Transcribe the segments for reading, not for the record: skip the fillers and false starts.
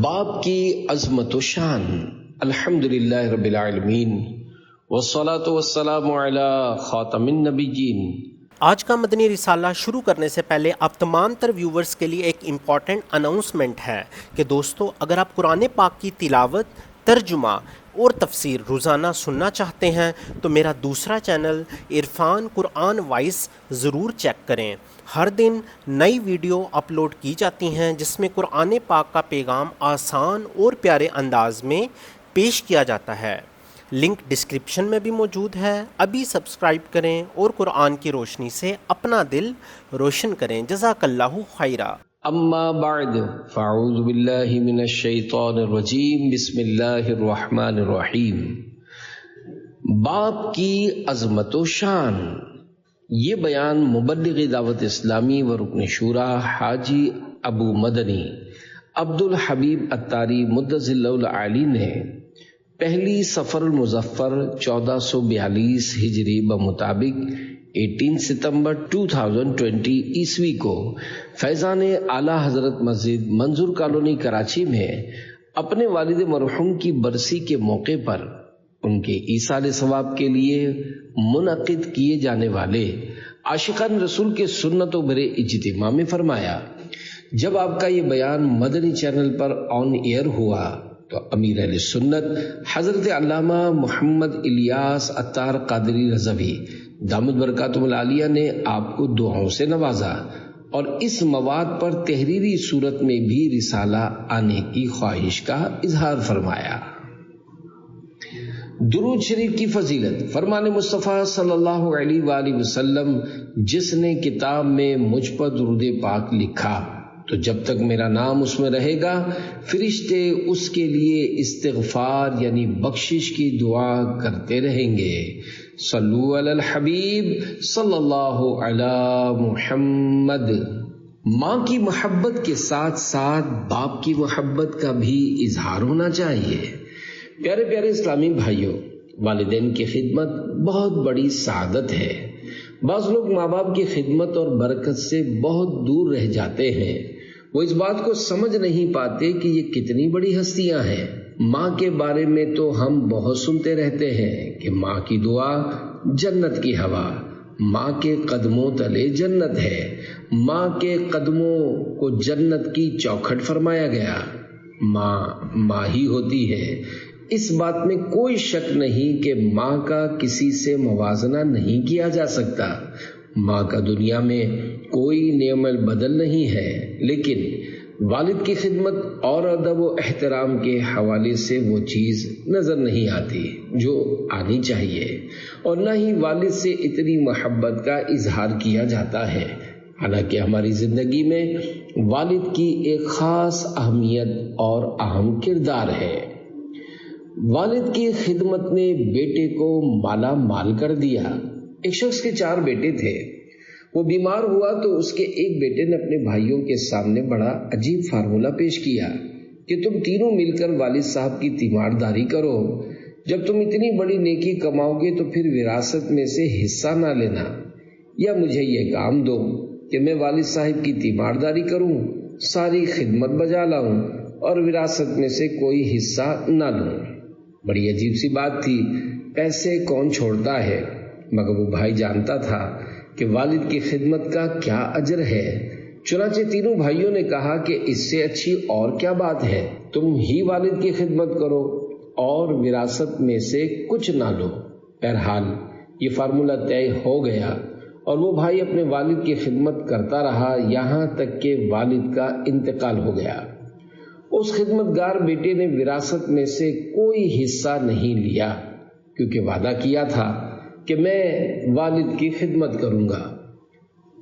باپ کی عظمت و شان۔ الحمدللہ رب العالمین والصلاة والسلام علی خاتم النبیین۔ آج کا مدنی رسالہ شروع کرنے سے پہلے آپ تمام تر ویورز کے لیے ایک امپورٹنٹ اناؤنسمنٹ ہے کہ دوستو، اگر آپ قرآن پاک کی تلاوت، ترجمہ اور تفسیر روزانہ سننا چاہتے ہیں تو میرا دوسرا چینل عرفان قرآن وائس ضرور چیک کریں۔ ہر دن نئی ویڈیو اپلوڈ کی جاتی ہیں جس میں قرآن پاک کا پیغام آسان اور پیارے انداز میں پیش کیا جاتا ہے۔ لنک ڈسکرپشن میں بھی موجود ہے۔ ابھی سبسکرائب کریں اور قرآن کی روشنی سے اپنا دل روشن کریں۔ جزاک اللہ خیرہ۔ اما بعد فاعوذ باللہ من الشیطان الرجیم، بسم اللہ الرحمن الرحیم۔ باپ کی عظمت و شان۔ یہ بیان مبلغ دعوت اسلامی و رکن شورا حاجی ابو مدنی عبد الحبیب اتاری مدظ اللہ العالی نے پہلی صفر المظفر 1442 ہجری بمطابق 18 ستمبر 2020 عیسوی کو فیضان اعلیٰ حضرت مسجد منظور کالونی کراچی میں اپنے والد مرحوم کی برسی کے موقع پر ان کے ایصال ثواب کے لیے منعقد کیے جانے والے عاشقان رسول کے سنت و برے اجتماع میں فرمایا، جب آپ کا یہ بیان مدنی چینل پر آن ایئر ہوا تو امیر اہل سنت حضرت علامہ محمد الیاس اتار قادری رضوی دامت برکاتہم العالیہ نے آپ کو دعاؤں سے نوازا اور اس مواد پر تحریری صورت میں بھی رسالہ آنے کی خواہش کا اظہار فرمایا۔ درود شریف کی فضیلت۔ فرمان مصطفیٰ صلی اللہ علیہ وآلہ وسلم، جس نے کتاب میں مجھ پر درود پاک لکھا تو جب تک میرا نام اس میں رہے گا فرشتے اس کے لیے استغفار یعنی بخشش کی دعا کرتے رہیں گے۔ صلو علی الحبیب صلی اللہ علی محمد۔ ماں کی محبت کے ساتھ ساتھ باپ کی محبت کا بھی اظہار ہونا چاہیے۔ پیارے پیارے اسلامی بھائیوں، والدین کی خدمت بہت بڑی سعادت ہے۔ بعض لوگ ماں باپ کی خدمت اور برکت سے بہت دور رہ جاتے ہیں۔ وہ اس بات کو سمجھ نہیں پاتے کہ یہ کتنی بڑی ہستیاں ہیں۔ ماں کے بارے میں تو ہم بہت سنتے رہتے ہیں کہ ماں کی دعا جنت کی ہوا، ماں کے قدموں تلے جنت ہے، ماں کے قدموں کو جنت کی چوکھٹ فرمایا گیا۔ ماں ہی ہوتی ہے، اس بات میں کوئی شک نہیں کہ ماں کا کسی سے موازنہ نہیں کیا جا سکتا۔ ماں کا دنیا میں کوئی نعم البدل نہیں ہے، لیکن والد کی خدمت اور ادب و احترام کے حوالے سے وہ چیز نظر نہیں آتی جو آنی چاہیے، اور نہ ہی والد سے اتنی محبت کا اظہار کیا جاتا ہے۔ حالانکہ ہماری زندگی میں والد کی ایک خاص اہمیت اور اہم کردار ہے۔ والد کی خدمت نے بیٹے کو مالا مال کر دیا۔ ایک شخص کے 4 بیٹے تھے۔ وہ بیمار ہوا تو اس کے ایک بیٹے نے اپنے بھائیوں کے سامنے بڑا عجیب فارمولہ پیش کیا کہ تم تینوں مل کر والد صاحب کی تیمارداری کرو۔ جب تم اتنی بڑی نیکی کماؤ گے تو پھر وراثت میں سے حصہ نہ لینا، یا مجھے یہ کام دو کہ میں والد صاحب کی تیمارداری کروں، ساری خدمت بجا لاؤں اور وراثت میں سے کوئی حصہ نہ لوں۔ بڑی عجیب سی بات تھی، پیسے کون چھوڑتا ہے، مگر وہ بھائی جانتا تھا کہ والد کی خدمت کا کیا اجر ہے۔ چنانچہ تینوں بھائیوں نے کہا کہ اس سے اچھی اور کیا بات ہے، تم ہی والد کی خدمت کرو اور وراثت میں سے کچھ نہ لو۔ بہرحال یہ فارمولہ طے ہو گیا اور وہ بھائی اپنے والد کی خدمت کرتا رہا یہاں تک کہ والد کا انتقال ہو گیا۔ اس خدمت گار بیٹے نے وراثت میں سے کوئی حصہ نہیں لیا، کیونکہ وعدہ کیا تھا کہ میں والد کی خدمت کروں گا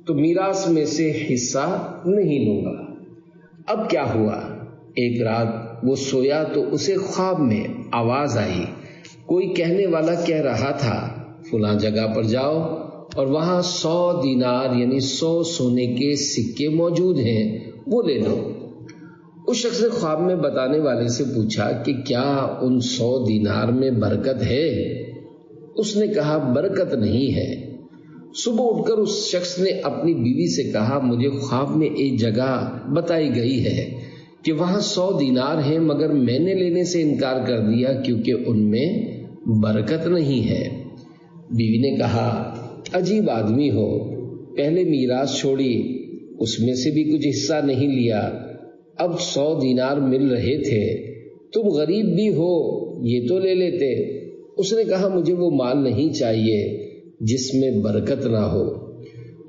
تو میراث میں سے حصہ نہیں لوں گا۔ اب کیا ہوا، ایک رات وہ سویا تو اسے خواب میں آواز آئی، کوئی کہنے والا کہہ رہا تھا فلاں جگہ پر جاؤ اور وہاں 100 دینار یعنی 100 سونے کے سکے موجود ہیں، وہ لے لو۔ اس شخص نے خواب میں بتانے والے سے پوچھا کہ کیا ان 100 دینار میں برکت ہے؟ اس نے کہا برکت نہیں ہے۔ صبح اٹھ کر اس شخص نے اپنی بیوی سے کہا مجھے خواب میں ایک جگہ بتائی گئی ہے کہ وہاں 100 دینار ہیں مگر میں نے لینے سے انکار کر دیا کیونکہ ان میں برکت نہیں ہے۔ بیوی نے کہا عجیب آدمی ہو، پہلے میراث چھوڑی اس میں سے بھی کچھ حصہ نہیں لیا، اب 100 دینار مل رہے تھے، تم غریب بھی ہو یہ تو لے لیتے۔ اس نے کہا مجھے وہ مال نہیں چاہیے جس میں برکت نہ ہو۔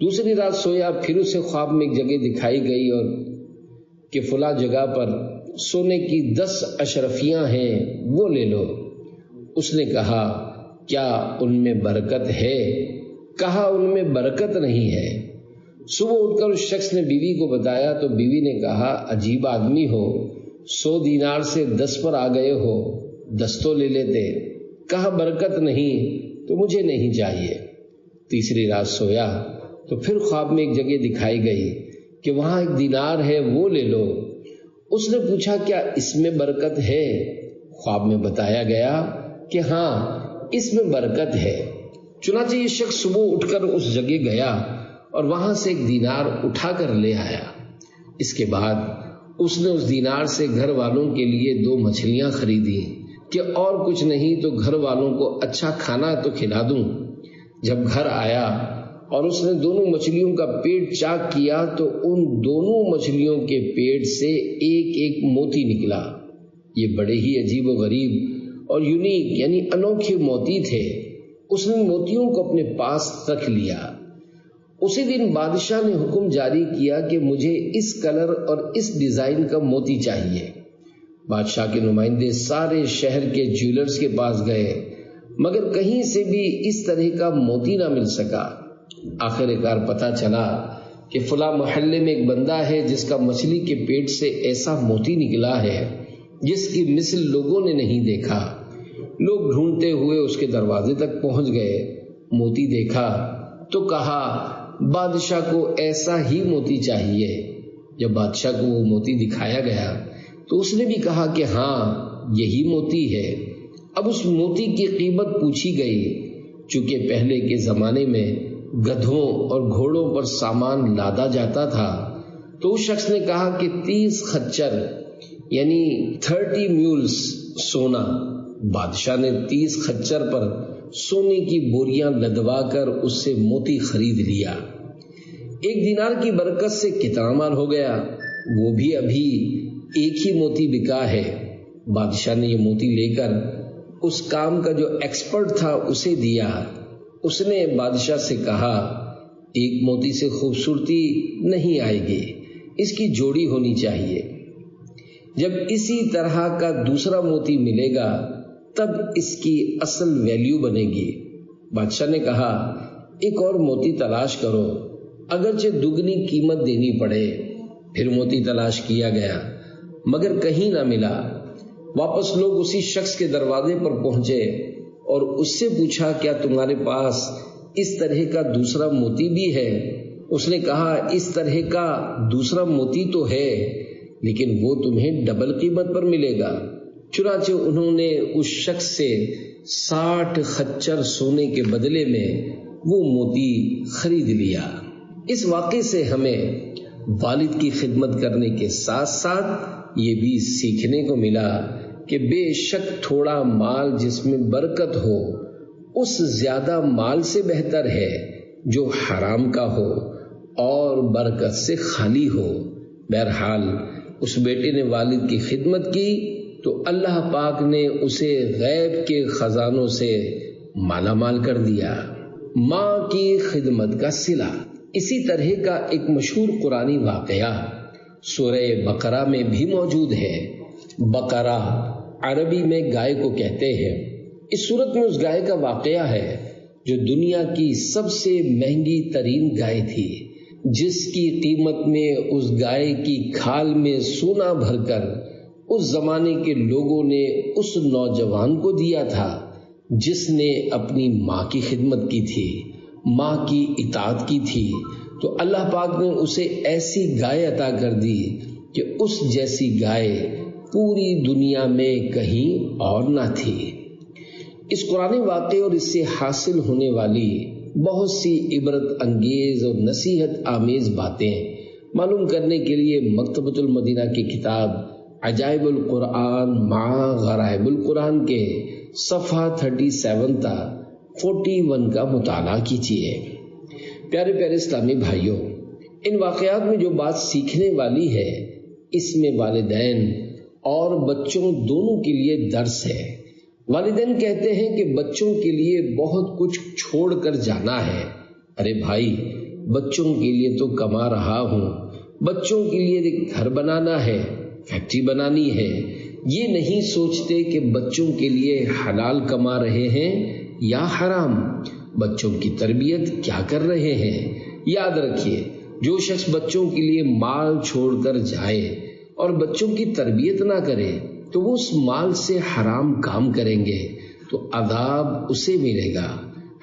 دوسری رات سویا، پھر اسے خواب میں ایک جگہ دکھائی گئی اور کہ فلاں جگہ پر سونے کی 10 اشرفیاں ہیں، وہ لے لو۔ اس نے کہا کیا ان میں برکت ہے؟ کہا ان میں برکت نہیں ہے۔ صبح اٹھ کر اس شخص نے بیوی کو بتایا تو بیوی نے کہا عجیب آدمی ہو، 100 دینار سے 10 پر آ گئے ہو، 10 تو لے لیتے۔ کہا برکت نہیں تو مجھے نہیں چاہیے۔ تیسری رات سویا تو پھر خواب میں ایک جگہ دکھائی گئی کہ وہاں 1 دینار ہے، وہ لے لو۔ اس نے پوچھا کیا اس میں برکت ہے؟ خواب میں بتایا گیا کہ ہاں اس میں برکت ہے۔ چنانچہ یہ شخص صبح اٹھ کر اس جگہ گیا اور وہاں سے 1 دینار اٹھا کر لے آیا۔ اس کے بعد اس نے اس دینار سے گھر والوں کے لیے 2 مچھلیاں خریدی کہ اور کچھ نہیں تو گھر والوں کو اچھا کھانا تو کھلا دوں۔ جب گھر آیا اور اس نے دونوں مچھلیوں کا پیٹ چاک کیا تو ان دونوں مچھلیوں کے پیٹ سے ایک ایک موتی نکلا۔ یہ بڑے ہی عجیب و غریب اور یونیک یعنی انوکھے موتی تھے۔ اس نے موتیوں کو اپنے پاس رکھ لیا۔ اسی دن بادشاہ نے حکم جاری کیا کہ مجھے اس کلر اور اس ڈیزائن کا موتی چاہیے۔ بادشاہ کے نمائندے سارے شہر کے جیولرز کے پاس گئے مگر کہیں سے بھی اس طرح کا موتی نہ مل سکا۔ آخر کار پتہ چلا کہ فلاں محلے میں ایک بندہ ہے جس کا مچھلی کے پیٹ سے ایسا موتی نکلا ہے جس کی مثل لوگوں نے نہیں دیکھا۔ لوگ ڈھونڈتے ہوئے اس کے دروازے تک پہنچ گئے۔ موتی دیکھا تو کہا بادشاہ کو ایسا ہی موتی چاہیے۔ جب بادشاہ کو وہ موتی دکھایا گیا تو اس نے بھی کہا کہ ہاں یہی موتی ہے۔ اب اس موتی کی قیمت پوچھی گئی۔ چونکہ پہلے کے زمانے میں گدھوں اور گھوڑوں پر سامان لادا جاتا تھا تو اس شخص نے کہا کہ 30 خچر یعنی 30 میولز سونا۔ بادشاہ نے 30 خچر پر سونے کی بوریاں لدوا کر اس سے موتی خرید لیا۔ 1 دینار کی برکت سے کتنا مال ہو گیا؟ وہ بھی ابھی ایک ہی موتی بکا ہے۔ بادشاہ نے یہ موتی لے کر اس کام کا جو ایکسپرٹ تھا اسے دیا۔ اس نے بادشاہ سے کہا ایک موتی سے خوبصورتی نہیں آئے گی، اس کی جوڑی ہونی چاہیے۔ جب اسی طرح کا دوسرا موتی ملے گا تب اس کی اصل ویلیو بنے گی۔ بادشاہ نے کہا ایک اور موتی تلاش کرو اگرچہ دگنی قیمت دینی پڑے۔ پھر موتی تلاش کیا گیا مگر کہیں نہ ملا۔ واپس لوگ اسی شخص کے دروازے پر پہنچے اور اس سے پوچھا کیا تمہارے پاس اس طرح کا دوسرا موتی بھی ہے؟ اس نے کہا اس طرح کا دوسرا موتی تو ہے لیکن وہ تمہیں ڈبل قیمت پر ملے گا۔ چنانچہ انہوں نے اس شخص سے 60 خچر سونے کے بدلے میں وہ موتی خرید لیا۔ اس واقعے سے ہمیں والد کی خدمت کرنے کے ساتھ ساتھ یہ بھی سیکھنے کو ملا کہ بے شک تھوڑا مال جس میں برکت ہو اس زیادہ مال سے بہتر ہے جو حرام کا ہو اور برکت سے خالی ہو۔ بہرحال اس بیٹے نے والد کی خدمت کی تو اللہ پاک نے اسے غیب کے خزانوں سے مالا مال کر دیا۔ ماں کی خدمت کا صلہ۔ اسی طرح کا ایک مشہور قرآنی واقعہ سورہ بقرہ میں بھی موجود ہے۔ بقرہ عربی میں گائے کو کہتے ہیں۔ اس صورت میں اس گائے کا واقعہ ہے جو دنیا کی سب سے مہنگی ترین گائے تھی، جس کی قیمت میں اس گائے کی کھال میں سونا بھر کر اس زمانے کے لوگوں نے اس نوجوان کو دیا تھا جس نے اپنی ماں کی خدمت کی تھی، ماں کی اطاعت کی تھی، تو اللہ پاک نے اسے ایسی گائے عطا کر دی کہ اس جیسی گائے پوری دنیا میں کہیں اور نہ تھی۔ اس قرآن واقعے اور اس سے حاصل ہونے والی بہت سی عبرت انگیز اور نصیحت آمیز باتیں معلوم کرنے کے لیے مکتبۃ المدینہ کی کتاب عجائب القرآن مع غرائب القرآن کے صفحہ 37 تا 41 کا مطالعہ کیجیے۔ پیارے پیارے اسلامی بھائیوں، ان واقعات میں جو بات سیکھنے والی ہے، اس میں والدین اور بچوں دونوں کے لیے درس ہے۔ والدین کہتے ہیں کہ بچوں کے لیے بہت کچھ چھوڑ کر جانا ہے۔ ارے بھائی، بچوں کے لیے تو کما رہا ہوں، بچوں کے لیے گھر بنانا ہے، فیکٹری بنانی ہے۔ یہ نہیں سوچتے کہ بچوں کے لیے حلال کما رہے ہیں یا حرام، بچوں کی تربیت کیا کر رہے ہیں۔ یاد رکھیے، جو شخص بچوں کے لیے مال چھوڑ کر جائے اور بچوں کی تربیت نہ کرے تو وہ اس مال سے حرام کام کریں گے تو عذاب اسے ملے گا۔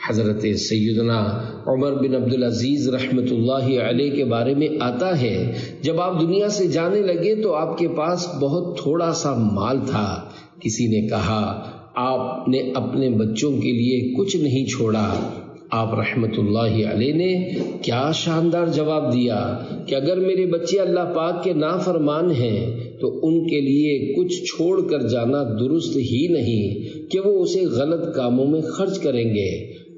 حضرت سیدنا عمر بن عبدالعزیز رحمۃ اللہ علیہ کے بارے میں آتا ہے، جب آپ دنیا سے جانے لگے تو آپ کے پاس بہت تھوڑا سا مال تھا۔ کسی نے کہا، آپ نے اپنے بچوں کے لیے کچھ نہیں چھوڑا۔ آپ رحمت اللہ علیہ نے کیا شاندار جواب دیا کہ اگر میرے بچے اللہ پاک کے نافرمان ہیں تو ان کے لیے کچھ چھوڑ کر جانا درست ہی نہیں کہ وہ اسے غلط کاموں میں خرچ کریں گے،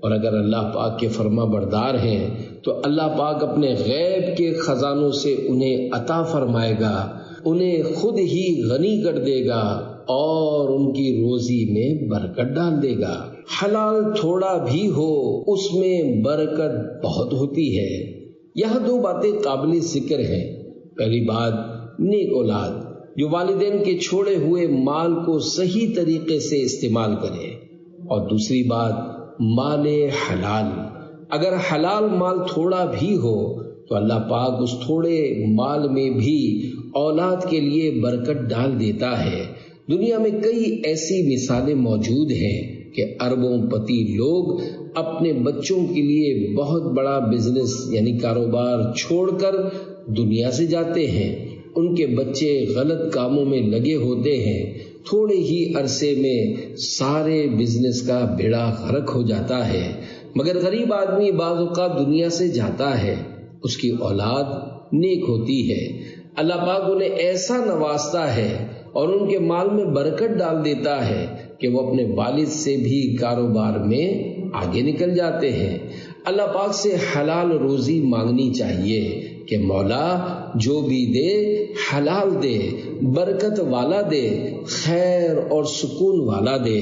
اور اگر اللہ پاک کے فرما بردار ہیں تو اللہ پاک اپنے غیب کے خزانوں سے انہیں عطا فرمائے گا، انہیں خود ہی غنی کر دے گا اور ان کی روزی میں برکت ڈال دے گا۔ حلال تھوڑا بھی ہو اس میں برکت بہت ہوتی ہے۔ یہاں دو باتیں قابل ذکر ہیں۔ پہلی بات، نیک اولاد جو والدین کے چھوڑے ہوئے مال کو صحیح طریقے سے استعمال کرے، اور دوسری بات، مال حلال۔ اگر حلال مال تھوڑا بھی ہو تو اللہ پاک اس تھوڑے مال میں بھی اولاد کے لیے برکت ڈال دیتا ہے۔ دنیا میں کئی ایسی مثالیں موجود ہیں کہ اربوں پتی لوگ اپنے بچوں کے لیے بہت بڑا بزنس یعنی کاروبار چھوڑ کر دنیا سے جاتے ہیں۔ ان کے بچے غلط کاموں میں لگے ہوتے ہیں، تھوڑے ہی عرصے میں سارے بزنس کا بیڑا غرق ہو جاتا ہے۔ مگر غریب آدمی بعض اوقات دنیا سے جاتا ہے، اس کی اولاد نیک ہوتی ہے، اللہ پاک انہیں ایسا نوازتا ہے اور ان کے مال میں برکت ڈال دیتا ہے کہ وہ اپنے والد سے بھی کاروبار میں آگے نکل جاتے ہیں۔ اللہ پاک سے حلال روزی مانگنی چاہیے کہ مولا جو بھی دے حلال دے، برکت والا دے، خیر اور سکون والا دے۔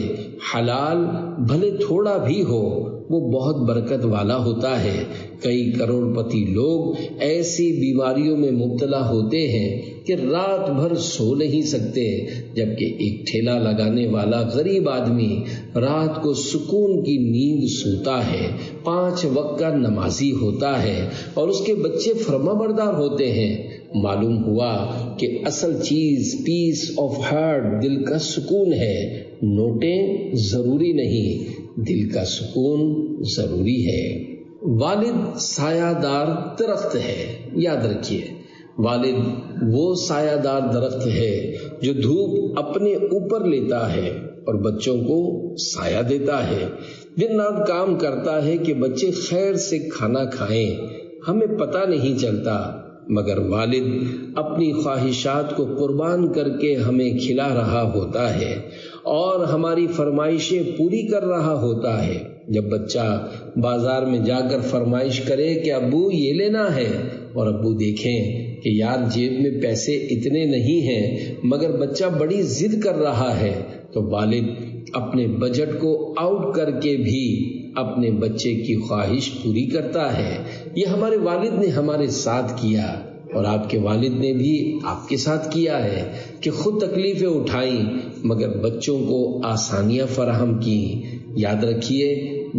حلال بھلے تھوڑا بھی ہو وہ بہت برکت والا ہوتا ہے۔ کئی کروڑ پتی لوگ ایسی بیماریوں میں مبتلا ہوتے ہیں کہ رات بھر سو نہیں سکتے، جبکہ ایک ٹھیلا لگانے والا غریب آدمی رات کو سکون کی نیند سوتا ہے، 5 وقت کا نمازی ہوتا ہے اور اس کے بچے فرما بردار ہوتے ہیں۔ معلوم ہوا کہ اصل چیز پیس آف ہارٹ، دل کا سکون ہے۔ نوٹیں ضروری نہیں، دل کا سکون ضروری ہے۔ والد سایہ دار درخت ہے۔ یاد رکھیے، والد وہ سایہ دار درخت ہے جو دھوپ اپنے اوپر لیتا ہے اور بچوں کو سایہ دیتا ہے، دن رات کام کرتا ہے کہ بچے خیر سے کھانا کھائیں۔ ہمیں پتہ نہیں چلتا، مگر والد اپنی خواہشات کو قربان کر کے ہمیں کھلا رہا ہوتا ہے اور ہماری فرمائشیں پوری کر رہا ہوتا ہے۔ جب بچہ بازار میں جا کر فرمائش کرے کہ ابو یہ لینا ہے، اور ابو دیکھیں کہ یار جیب میں پیسے اتنے نہیں ہیں مگر بچہ بڑی ضد کر رہا ہے، تو والد اپنے بجٹ کو آؤٹ کر کے بھی اپنے بچے کی خواہش پوری کرتا ہے۔ یہ ہمارے والد نے ہمارے ساتھ کیا اور آپ کے والد نے بھی آپ کے ساتھ کیا ہے کہ خود تکلیفیں اٹھائیں مگر بچوں کو آسانیاں فراہم کی۔ یاد رکھیے،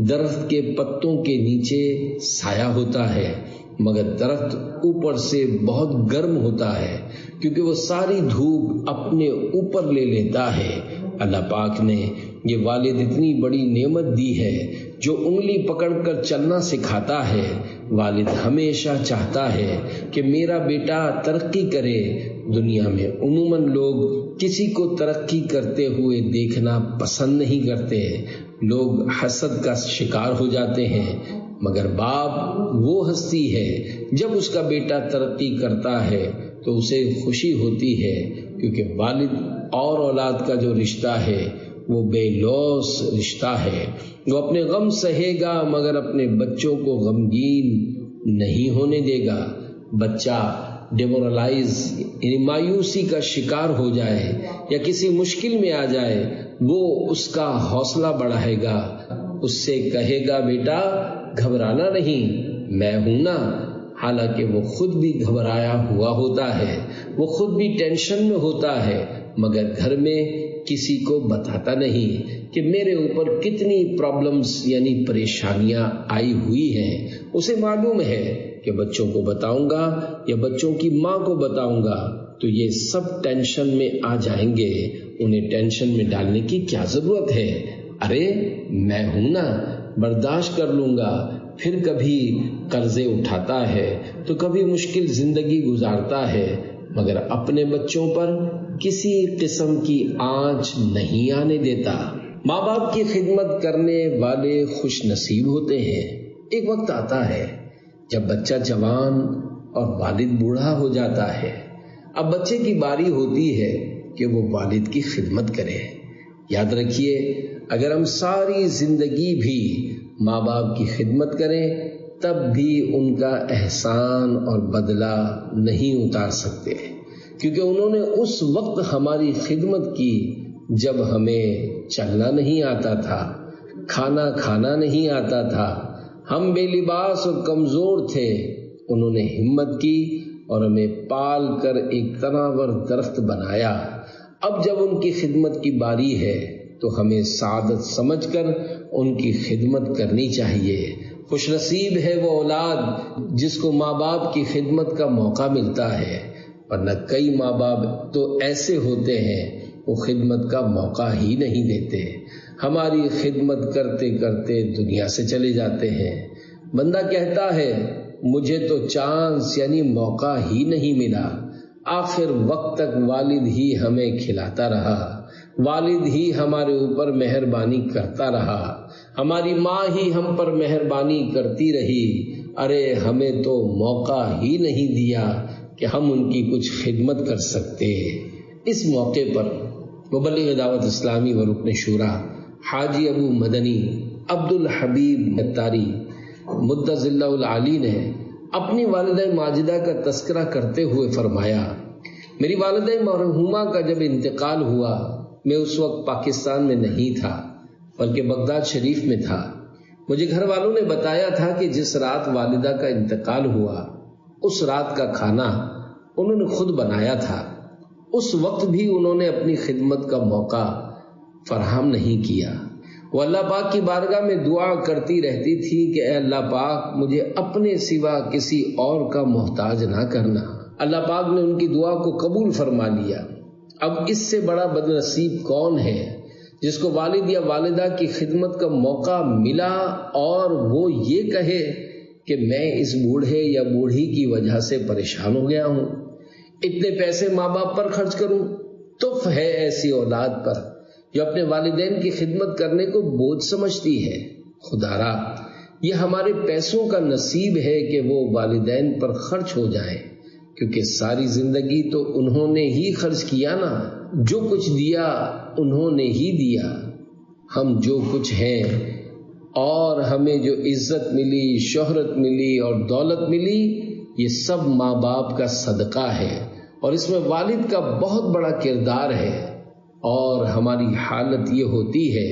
درخت کے پتوں کے نیچے سایہ ہوتا ہے مگر درخت اوپر سے بہت گرم ہوتا ہے کیونکہ وہ ساری دھوپ اپنے اوپر لے لیتا ہے۔ اللہ پاک نے یہ والد اتنی بڑی نعمت دی ہے جو انگلی پکڑ کر چلنا سکھاتا ہے۔ والد ہمیشہ چاہتا ہے کہ میرا بیٹا ترقی کرے۔ دنیا میں عموماً لوگ کسی کو ترقی کرتے ہوئے دیکھنا پسند نہیں کرتے، لوگ حسد کا شکار ہو جاتے ہیں، مگر باپ وہ ہستی ہے جب اس کا بیٹا ترقی کرتا ہے تو اسے خوشی ہوتی ہے، کیونکہ والد اور اولاد کا جو رشتہ ہے وہ بے لوث رشتہ ہے۔ وہ اپنے غم سہے گا مگر اپنے بچوں کو غمگین نہیں ہونے دے گا۔ بچہ ڈیمورلائز یعنی مایوسی کا شکار ہو جائے یا کسی مشکل میں آ جائے، وہ اس کا حوصلہ بڑھائے گا، اس سے کہے گا بیٹا گھبرانا نہیں، میں ہوں نا۔ حالانکہ وہ خود بھی گھبرایا ہوا ہوتا ہے، وہ خود بھی ٹینشن میں ہوتا ہے، مگر گھر میں کسی کو بتاتا نہیں کہ میرے اوپر کتنی پرابلمز یعنی پریشانیاں آئی ہوئی ہیں۔ اسے معلوم ہے کہ بچوں کو بتاؤں گا یا بچوں کی ماں کو بتاؤں گا تو یہ سب ٹینشن میں آ جائیں گے، انہیں ٹینشن میں ڈالنے کی کیا ضرورت ہے؟ ارے میں ہوں نا، برداشت کر لوں گا۔ پھر کبھی قرضے اٹھاتا ہے تو کبھی مشکل زندگی گزارتا ہے، مگر اپنے بچوں پر کسی قسم کی آنچ نہیں آنے دیتا۔ ماں باپ کی خدمت کرنے والے خوش نصیب ہوتے ہیں۔ ایک وقت آتا ہے جب بچہ جوان اور والد بوڑھا ہو جاتا ہے، اب بچے کی باری ہوتی ہے کہ وہ والد کی خدمت کرے۔ یاد رکھیے، اگر ہم ساری زندگی بھی ماں باپ کی خدمت کریں تب بھی ان کا احسان اور بدلہ نہیں اتار سکتے، کیونکہ انہوں نے اس وقت ہماری خدمت کی جب ہمیں چلنا نہیں آتا تھا، کھانا کھانا نہیں آتا تھا، ہم بے لباس اور کمزور تھے۔ انہوں نے ہمت کی اور ہمیں پال کر ایک تناور درخت بنایا۔ اب جب ان کی خدمت کی باری ہے تو ہمیں سعادت سمجھ کر ان کی خدمت کرنی چاہیے۔ خوش نصیب ہے وہ اولاد جس کو ماں باپ کی خدمت کا موقع ملتا ہے، ورنہ کئی ماں باپ تو ایسے ہوتے ہیں وہ خدمت کا موقع ہی نہیں دیتے، ہماری خدمت کرتے کرتے دنیا سے چلے جاتے ہیں۔ بندہ کہتا ہے مجھے تو چانس یعنی موقع ہی نہیں ملا، آخر وقت تک والد ہی ہمیں کھلاتا رہا، والد ہی ہمارے اوپر مہربانی کرتا رہا، ہماری ماں ہی ہم پر مہربانی کرتی رہی، ارے ہمیں تو موقع ہی نہیں دیا کہ ہم ان کی کچھ خدمت کر سکتے۔ اس موقع پر مبلغ دعوت اسلامی و رکن شورا حاجی ابو مدنی عبدالحبیب اتاری مدظ اللہ العالی نے اپنی والدہ ماجدہ کا تذکرہ کرتے ہوئے فرمایا، میری والدہ مرحومہ کا جب انتقال ہوا میں اس وقت پاکستان میں نہیں تھا بلکہ بغداد شریف میں تھا۔ مجھے گھر والوں نے بتایا تھا کہ جس رات والدہ کا انتقال ہوا اس رات کا کھانا انہوں نے خود بنایا تھا۔ اس وقت بھی انہوں نے اپنی خدمت کا موقع فراہم نہیں کیا۔ وہ اللہ پاک کی بارگاہ میں دعا کرتی رہتی تھی کہ اے اللہ پاک مجھے اپنے سوا کسی اور کا محتاج نہ کرنا۔ اللہ پاک نے ان کی دعا کو قبول فرما لیا۔ اب اس سے بڑا بد نصیب کون ہے جس کو والد یا والدہ کی خدمت کا موقع ملا اور وہ یہ کہے کہ میں اس بوڑھے یا بوڑھی کی وجہ سے پریشان ہو گیا ہوں، اتنے پیسے ماں باپ پر خرچ کروں۔ تف ہے ایسی اولاد پر جو اپنے والدین کی خدمت کرنے کو بوجھ سمجھتی ہے۔ خدا را یہ ہمارے پیسوں کا نصیب ہے کہ وہ والدین پر خرچ ہو جائیں، کیونکہ ساری زندگی تو انہوں نے ہی خرچ کیا نا، جو کچھ دیا انہوں نے ہی دیا۔ ہم جو کچھ ہیں اور ہمیں جو عزت ملی، شہرت ملی اور دولت ملی، یہ سب ماں باپ کا صدقہ ہے اور اس میں والد کا بہت بڑا کردار ہے۔ اور ہماری حالت یہ ہوتی ہے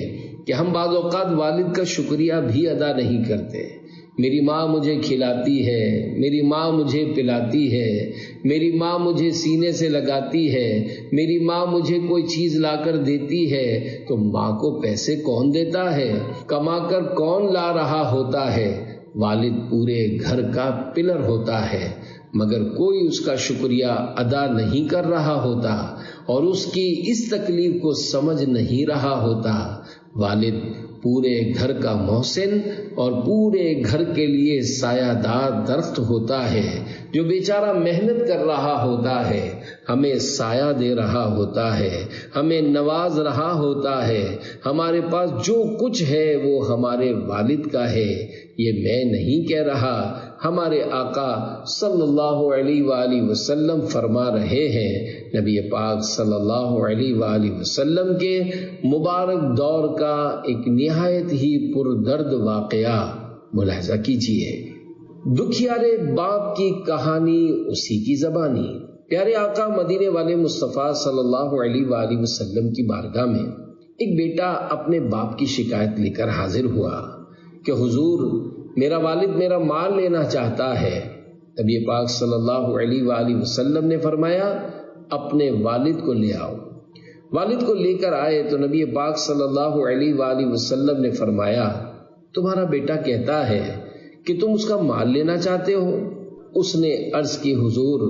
کہ ہم بعض اوقات والد کا شکریہ بھی ادا نہیں کرتے۔ میری ماں مجھے کھلاتی ہے، میری ماں مجھے پلاتی ہے، میری ماں مجھے سینے سے لگاتی ہے، میری ماں مجھے کوئی چیز لا کر دیتی ہے، تو ماں کو پیسے کون دیتا ہے؟ کما کر کون لا رہا ہوتا ہے؟ والد پورے گھر کا پلر ہوتا ہے، مگر کوئی اس کا شکریہ ادا نہیں کر رہا ہوتا اور اس کی اس تکلیف کو سمجھ نہیں رہا ہوتا۔ والد پورے گھر کا محسن اور پورے گھر کے لیے سایہ دار درخت ہوتا ہے جو بیچارہ محنت کر رہا ہوتا ہے ہمیں سایہ دے رہا ہوتا ہے، ہمیں نواز رہا ہوتا ہے، ہمارے پاس جو کچھ ہے وہ ہمارے والد کا ہے، یہ میں نہیں کہہ رہا، ہمارے آقا صلی اللہ علیہ وآلہ وسلم فرما رہے ہیں۔ نبی پاک صلی اللہ علیہ وآلہ وسلم کے مبارک دور کا ایک نہایت ہی پردرد واقعہ ملاحظہ کیجیے۔ دکھیارے باپ کی کہانی اسی کی زبانی۔ پیارے آقا مدینے والے مصطفیٰ صلی اللہ علیہ وآلہ وسلم کی بارگاہ میں ایک بیٹا اپنے باپ کی شکایت لے کر حاضر ہوا کہ حضور میرا والد میرا مال لینا چاہتا ہے۔ نبی پاک صلی اللہ علیہ وآلہ وسلم نے فرمایا اپنے والد کو لے آؤ۔ والد کو لے کر آئے تو نبی پاک صلی اللہ علیہ وآلہ وسلم نے فرمایا تمہارا بیٹا کہتا ہے کہ تم اس کا مال لینا چاہتے ہو۔ اس نے عرض کی حضور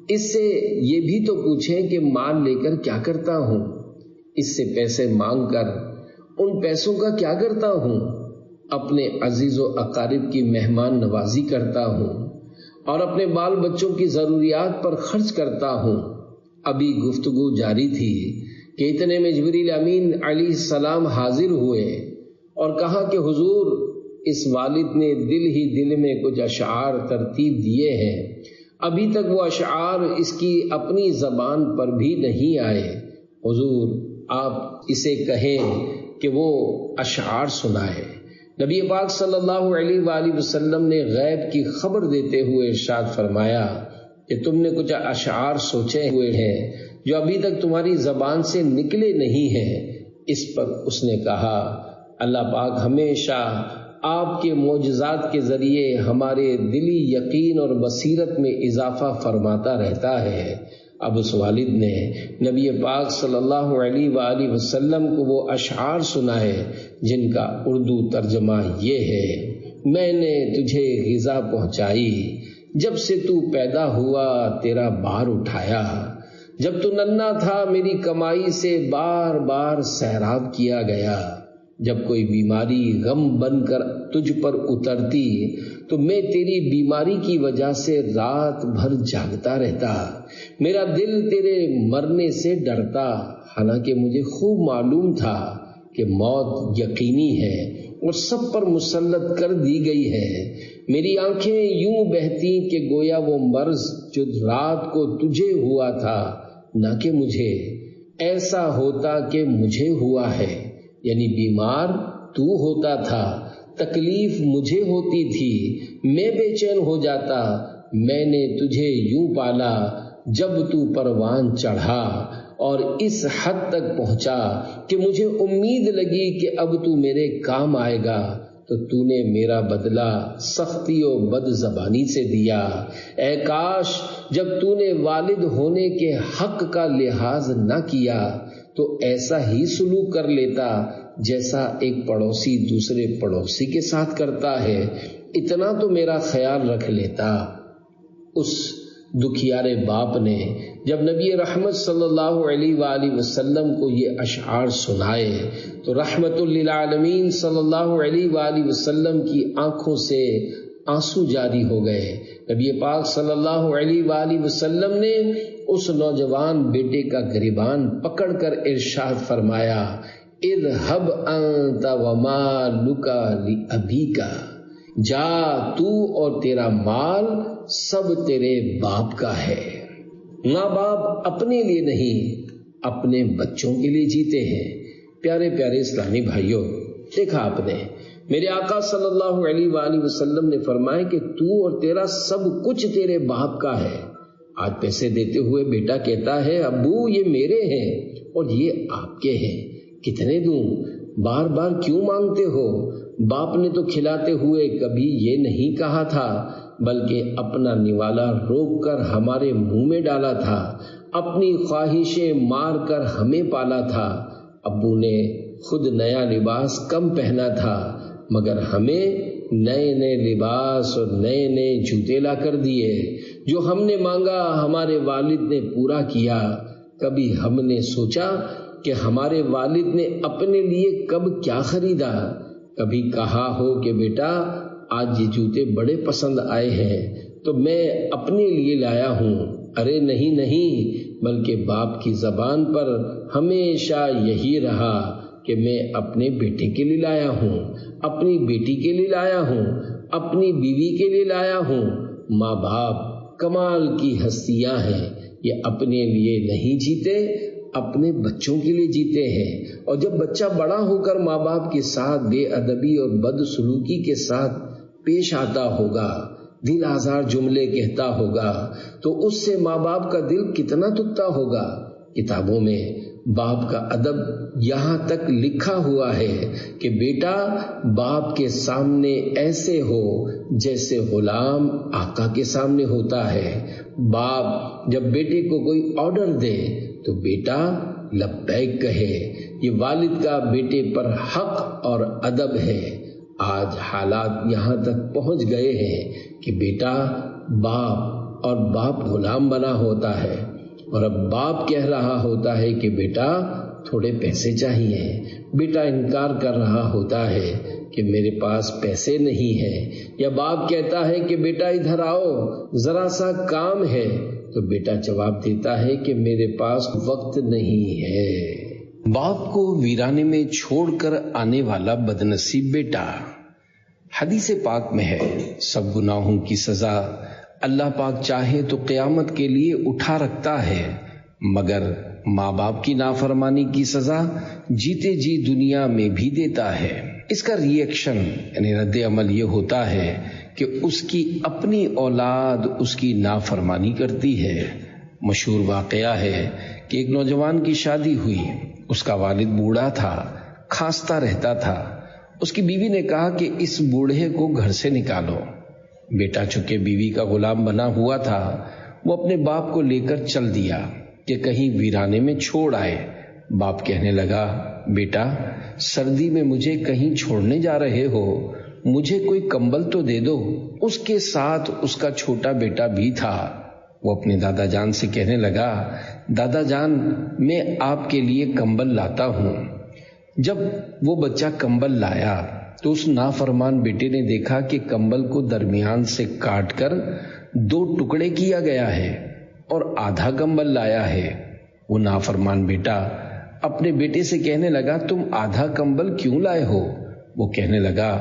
اس سے یہ بھی تو پوچھیں کہ مال لے کر کیا کرتا ہوں، اس سے پیسے مانگ کر ان پیسوں کا کیا کرتا ہوں؟ اپنے عزیز و اقارب کی مہمان نوازی کرتا ہوں اور اپنے بال بچوں کی ضروریات پر خرچ کرتا ہوں۔ ابھی گفتگو جاری تھی کہ اتنے میں جبریل امین علیہ السلام حاضر ہوئے اور کہا کہ حضور اس والد نے دل ہی دل میں کچھ اشعار ترتیب دیے ہیں، ابھی تک وہ اشعار اس کی اپنی زبان پر بھی نہیں آئے، حضور آپ اسے کہیں کہ وہ اشعار سنائے۔ نبی پاک صلی اللہ علیہ وآلہ وسلم نے غیب کی خبر دیتے ہوئے ارشاد فرمایا کہ تم نے کچھ اشعار سوچے ہوئے ہیں جو ابھی تک تمہاری زبان سے نکلے نہیں ہیں۔ اس پر اس نے کہا اللہ پاک ہمیشہ آپ کے معجزات کے ذریعے ہمارے دلی یقین اور بصیرت میں اضافہ فرماتا رہتا ہے۔ اب اس والد نے نبی پاک صلی اللہ علیہ وآلہ وسلم کو وہ اشعار سنائے جن کا اردو ترجمہ یہ ہے، میں نے تجھے غذا پہنچائی، جب سے تو پیدا ہوا تیرا بار اٹھایا، جب تو ننھا تھا میری کمائی سے بار بار سیراب کیا گیا، جب کوئی بیماری غم بن کر تجھ پر اترتی تو میں تیری بیماری کی وجہ سے رات بھر جاگتا رہتا، میرا دل تیرے مرنے سے ڈرتا، حالانکہ مجھے خوب معلوم تھا کہ موت یقینی ہے اور سب پر مسلط کر دی گئی ہے۔ میری آنکھیں یوں بہتی کہ گویا وہ مرض جو رات کو تجھے ہوا تھا نہ کہ مجھے، ایسا ہوتا کہ مجھے ہوا ہے، یعنی بیمار تو ہوتا تھا، تکلیف مجھے ہوتی تھی، میں بے چین ہو جاتا، میں نے تجھے یوں پالا جب تو پروان چڑھا اور اس حد تک پہنچا کہ مجھے امید لگی کہ اب تو میرے کام آئے گا، تو نے میرا بدلہ سختی و بد زبانی سے دیا۔ اے کاش جب تو نے والد ہونے کے حق کا لحاظ نہ کیا تو ایسا ہی سلوک کر لیتا جیسا ایک پڑوسی دوسرے پڑوسی کے ساتھ کرتا ہے، اتنا تو میرا خیال رکھ لیتا۔ اس دکھیارے باپ نے جب نبی رحمت صلی اللہ علیہ وآلہ وسلم کو یہ اشعار سنائے تو رحمت للعالمین صلی اللہ علیہ وآلہ وسلم کی آنکھوں سے آنسو جاری ہو گئے۔ نبی پاک صلی اللہ علیہ وآلہ وسلم نے اس نوجوان بیٹے کا گریبان پکڑ کر ارشاد فرمایا اذهب انت ومالک لابیک، جا تو اور تیرا مال سب تیرے باپ کا ہے۔ ماں باپ اپنے لیے نہیں اپنے بچوں کے لیے جیتے ہیں۔ پیارے پیارے اسلامی بھائیوں، دیکھا آپ نے میرے آقا صلی اللہ علیہ وآلہ وسلم نے فرمایا کہ تو اور تیرا سب کچھ تیرے باپ کا ہے۔ آج پیسے دیتے ہوئے بیٹا کہتا ہے ابو یہ میرے ہیں اور یہ آپ کے ہیں، کتنے دوں، بار بار کیوں مانگتے ہو؟ باپ نے تو کھلاتے ہوئے کبھی یہ نہیں کہا تھا، بلکہ اپنا نوالا روک کر ہمارے منہ میں ڈالا تھا، اپنی خواہشیں مار کر ہمیں پالا تھا۔ ابو نے خود نیا لباس کم پہنا تھا مگر ہمیں نئے نئے لباس اور نئے نئے جوتے لا کر دیے، جو ہم نے مانگا ہمارے والد نے پورا کیا۔ کبھی ہم نے سوچا کہ ہمارے والد نے اپنے لیے کب کیا خریدا؟ کبھی کہا ہو کہ بیٹا آج یہ جوتے بڑے پسند آئے ہیں تو میں اپنے لیے لایا ہوں، ارے نہیں نہیں، بلکہ باپ کی زبان پر ہمیشہ یہی رہا کہ میں اپنے بیٹے کے لیے لایا ہوں، اپنی بیٹی کے لیے لایا ہوں، اپنی بیوی کے لیے لایا ہوں۔ ماں باپ کمال کی ہستیاں ہیں، یہ اپنے لیے نہیں جیتے، اپنے بچوں کے لیے جیتے ہیں۔ اور جب بچہ بڑا ہو کر ماں باپ کے ساتھ بے ادبی اور بدسلوکی کے ساتھ پیش آتا ہوگا، دل آزار جملے کہتا ہوگا، تو اس سے ماں باپ کا دل کتنا دکھتا ہوگا۔ کتابوں میں باپ کا ادب یہاں تک لکھا ہوا ہے کہ بیٹا باپ کے سامنے ایسے ہو جیسے غلام آقا کے سامنے ہوتا ہے۔ باپ جب بیٹے کو کوئی آرڈر دے تو بیٹا لبیک کہے۔ یہ والد کا بیٹے پر حق اور ادب ہے۔ آج حالات یہاں تک پہنچ گئے ہیں کہ بیٹا باپ اور باپ غلام بنا ہوتا ہے، اور اب باپ کہہ رہا ہوتا ہے کہ بیٹا تھوڑے پیسے چاہیے، بیٹا انکار کر رہا ہوتا ہے کہ میرے پاس پیسے نہیں ہیں، یا باپ کہتا ہے کہ بیٹا ادھر آؤ ذرا سا کام ہے، تو بیٹا جواب دیتا ہے کہ میرے پاس وقت نہیں ہے۔ باپ کو ویرانے میں چھوڑ کر آنے والا بدنصیب بیٹا۔ حدیث پاک میں ہے، سب گناہوں کی سزا اللہ پاک چاہے تو قیامت کے لیے اٹھا رکھتا ہے، مگر ماں باپ کی نافرمانی کی سزا جیتے جی دنیا میں بھی دیتا ہے۔ اس کا ری ایکشن یعنی رد عمل یہ ہوتا ہے کہ اس کی اپنی اولاد اس کی نافرمانی کرتی ہے۔ مشہور واقعہ ہے کہ ایک نوجوان کی شادی ہوئی، اس کا والد بوڑھا تھا، کھانستا رہتا تھا۔ اس کی بیوی نے کہا کہ اس بوڑھے کو گھر سے نکالو۔ بیٹا چونکہ بیوی کا غلام بنا ہوا تھا، وہ اپنے باپ کو لے کر چل دیا کہ کہیں ویرانے میں چھوڑ آئے۔ باپ کہنے لگا، بیٹا سردی میں مجھے کہیں چھوڑنے جا رہے ہو، مجھے کوئی کمبل تو دے دو۔ اس کے ساتھ اس کا چھوٹا بیٹا بھی تھا۔ وہ اپنے دادا جان سے کہنے لگا، دادا جان میں آپ کے لیے کمبل لاتا ہوں۔ جب وہ بچہ کمبل لایا تو اس نافرمان بیٹے نے دیکھا کہ کمبل کو درمیان سے کاٹ کر 2 ٹکڑے کیا گیا ہے اور آدھا کمبل لایا ہے۔ وہ نافرمان بیٹا اپنے بیٹے سے کہنے لگا، تم آدھا کمبل کیوں لائے ہو؟ وہ کہنے لگا،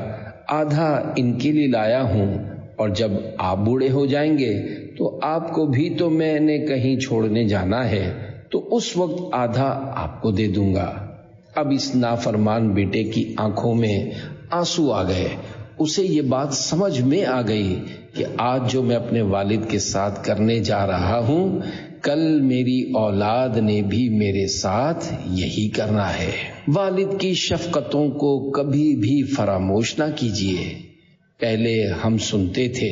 آدھا ان کے لیے لایا ہوں، اور جب آپ بوڑھے ہو جائیں گے تو آپ کو بھی تو میں نے کہیں چھوڑنے جانا ہے، تو اس وقت آدھا آپ کو دے دوں گا۔ اب اس نافرمان بیٹے کی آنکھوں میں آنسو آ گئے۔ اسے یہ بات سمجھ میں آ گئی کہ آج جو میں اپنے والد کے ساتھ کرنے جا رہا ہوں، کل میری اولاد نے بھی میرے ساتھ یہی کرنا ہے۔ والد کی شفقتوں کو کبھی بھی فراموش نہ کیجیے۔ پہلے ہم سنتے تھے